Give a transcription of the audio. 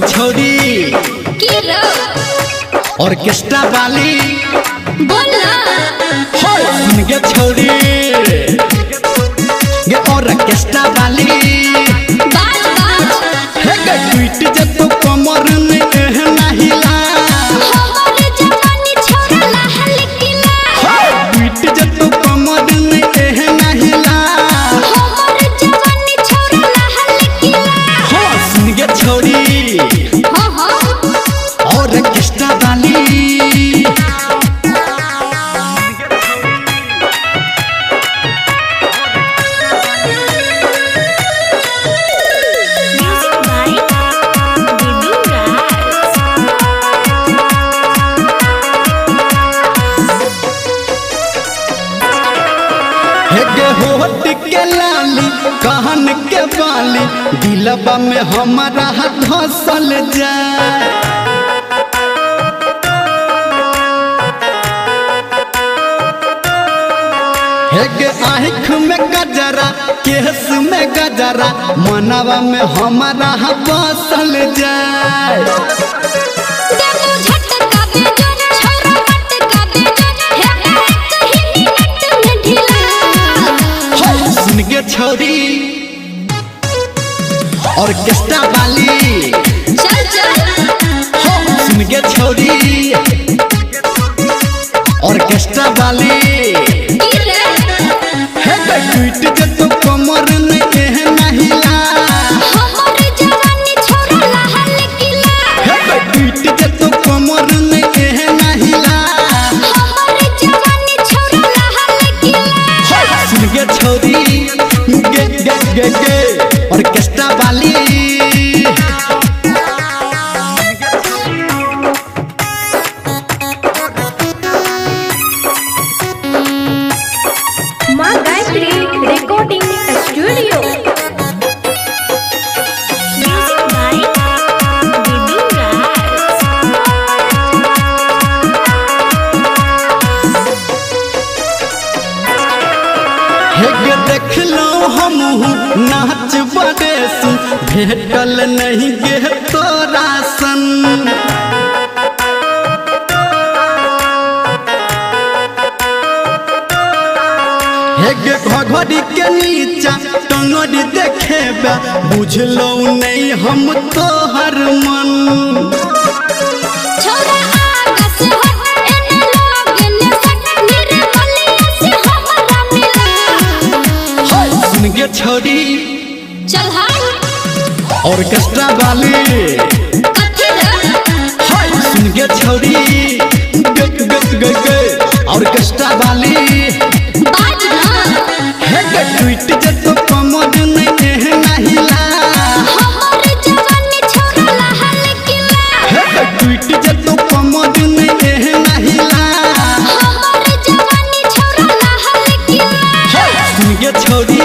छोरी ऑर्केस्ट्रा वाली बोला सुन के छोरी ये ऑर्केस्ट्रा वाली बाज हे ट्वीट जे तो कमर में हिला हमर जवानी छोरा लाल किला ट्वीट जे तो कमर में हिला हमर जवानी छोरा लाल किला सुन के छोरी हां ऑर्केस्ट्रा वाली होट के लाली कहन के बाली दिलबा में हमारा धसल जाए आँख में गजरा केस में गजरा मनवा में हमारा बसल जाए छोरी ऑर्केस्ट्रा वाली चल सुन के छोरी ऑर्केस्ट्रा वाली ट्वीट जे तो कमर में हिला हमर जवानी छोरा लाल किला ट्वीट जे तो कमर में हिला हमर जवानी छोरा लाल किला सुन के छोरी ऑर्केस्ट्रा वाली माँ Gayatri recording studio music by Guddu Raj देख लो हम नाच बड़े भेटल नहीं गे तोरा सन घड़ी के नीचा टंगड़ी देखे बुझलो नहीं हम तोहर मन छोरा आगा से हट एने लोग ने सट निर्मलिया से हमरा मिला सुन के छोरी चल हाय ऑर्केस्ट्रा वाली कथी रे सुन के छोरी ऑर्केस्ट्रा वाली बाज ना ट्वीट जे तो कमर में हिला हमर जवानी छोरा लाल किला ट्वीट जे तो कमर में हिला हमर जवानी छोरा लाल किला सुन के छोरी